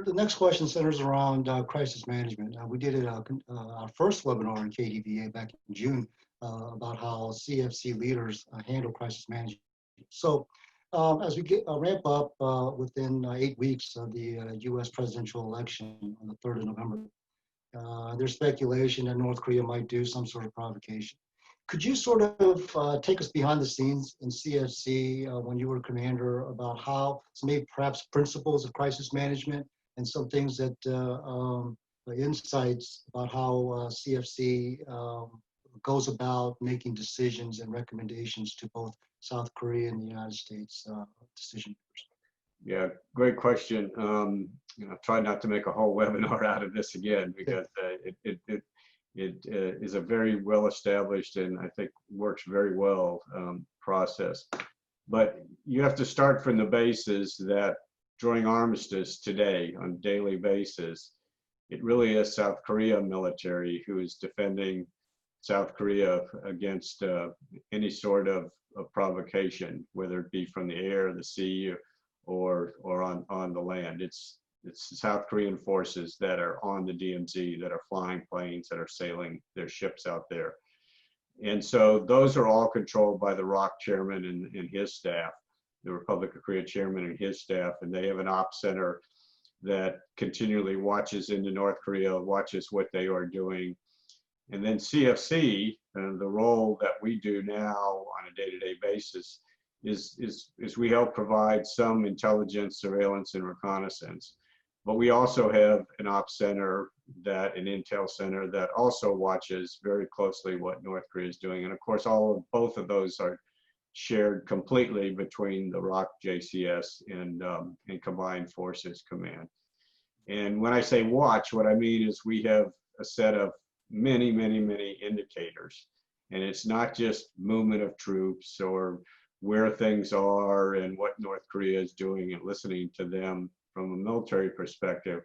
the next question centers around crisis management. We did our first webinar in KDVA back in June about how CFC leaders handle crisis management. So as we ramp up within 8 weeks of the US presidential election on the 3rd of November, there's speculation that North Korea might do some sort of provocation. Could you sort of take us behind the scenes in CFC when you were commander about how, maybe perhaps principles of crisis management and some things that, insights about how CFC goes about making decisions and recommendations to both South Korea and the United States decision makers? Yeah, great question. Try not to make a whole webinar out of this again, because it is a very well established and I think works very well process. But you have to start from the basis that during armistice today on a daily basis, it really is South Korea military who is defending South Korea against any sort of provocation, whether it be from the air, the sea, or on the land. It's South Korean forces that are on the DMZ, that are flying planes, that are sailing their ships out there. And so those are all controlled by the ROK chairman and his staff, the Republic of Korea chairman and his staff, and they have an ops center that continually watches into North Korea, watches what they are doing. And then CFC, the role that we do now on a day-to-day basis is we help provide some intelligence, surveillance, and reconnaissance. But we also have an ops center, an intel center that also watches very closely what North Korea is doing. And of course, both of those are shared completely between the ROK JCS and Combined Forces Command. And when I say watch, what I mean is we have a set of many indicators. And it's not just movement of troops or where things are and what North Korea is doing and listening to them from a military perspective.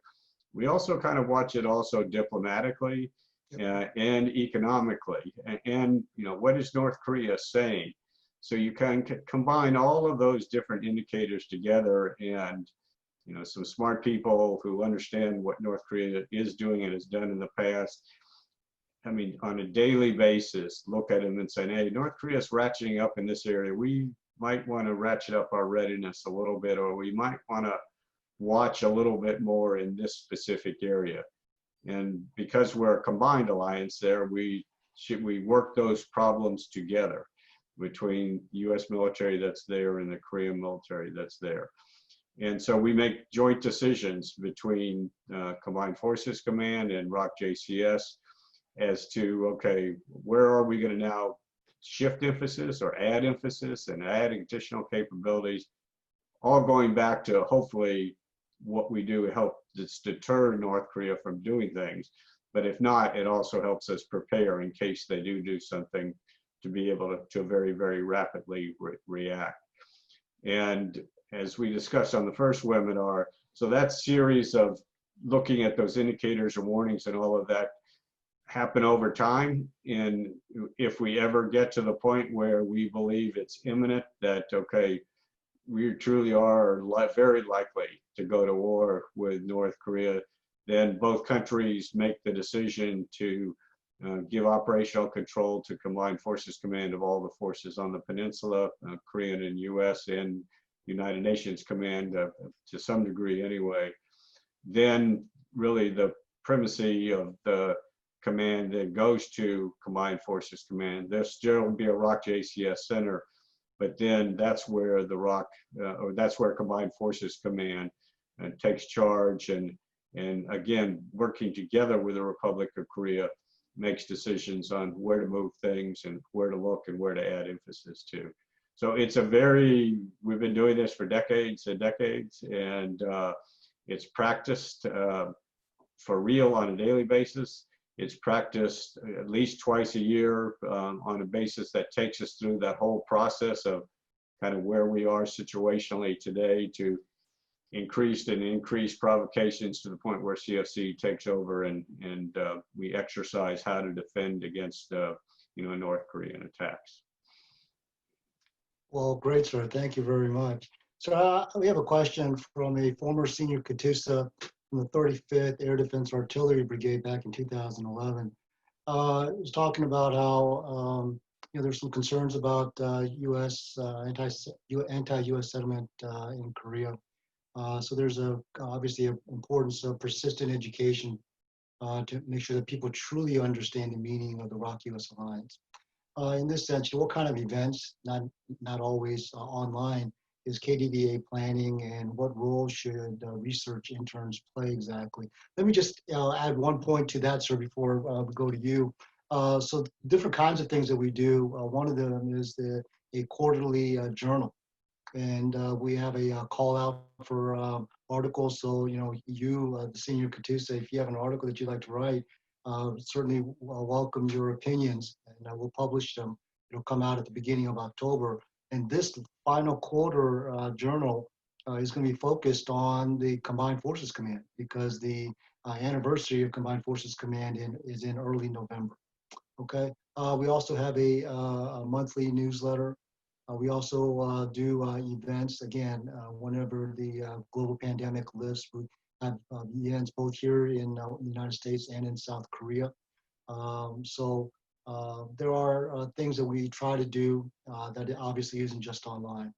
We also kind of watch it also diplomatically and economically. And what is North Korea saying? So you can combine all of those different indicators together, and some smart people who understand what North Korea is doing and has done in the past, I mean, on a daily basis, look at them and say, hey, North Korea is ratcheting up in this area. We might want to ratchet up our readiness a little bit, or we might want to watch a little bit more in this specific area. And because we're a combined alliance there, we work those problems together between US military that's there and the Korean military that's there. And so we make joint decisions between Combined Forces Command and ROK JCS as to, okay, where are we going to now shift emphasis or add emphasis and add additional capabilities, all going back to hopefully what we do help deter North Korea from doing things. But if not, it also helps us prepare in case they do something, to be able to very rapidly react. And as we discussed on the first webinar, so that series of looking at those indicators and warnings and all of that happen over time. And if we ever get to the point where we believe it's imminent, that, okay, we truly are very likely to go to war with North Korea, then both countries make the decision to give operational control to Combined Forces Command of all the forces on the peninsula, Korean and US and United Nations Command to some degree anyway. Then really the primacy of the command that goes to Combined Forces Command. There still will be a ROK JCS center, but then that's where the ROK, or that's where Combined Forces Command takes charge, and again, working together with the Republic of Korea, makes decisions on where to move things and where to look and where to add emphasis to. So it's we've been doing this for decades and decades, and it's practiced for real on a daily basis. It's practiced at least twice a year on a basis that takes us through that whole process of kind of where we are situationally today, to increased provocations to the point where CFC takes over and we exercise how to defend against North Korean attacks. Well, great, sir. Thank you very much. So we have a question from a former senior CATUSA from the 35th Air Defense Artillery Brigade back in 2011. It was talking about how there's some concerns about U.S. Anti-U.S. settlement in Korea. So there's obviously an importance of persistent education to make sure that people truly understand the meaning of the ROK-U.S. alliance. In this sense, what kind of events, not always online, is KDVA planning, and what role should research interns play exactly? Let me just add one point to that, sir, before we go to you. So different kinds of things that we do. One of them is a quarterly journal. And we have a call out for articles. So, the senior Catoosa, if you have an article that you'd like to write, certainly welcome your opinions, and we'll publish them. It'll come out at the beginning of October. And this final quarter journal is going to be focused on the Combined Forces Command, because the anniversary of Combined Forces Command is in early November. Okay. We also have a monthly newsletter. We also do events, again, whenever the global pandemic lifts. We have events both here in the United States and in South Korea. So there are things that we try to do that obviously isn't just online.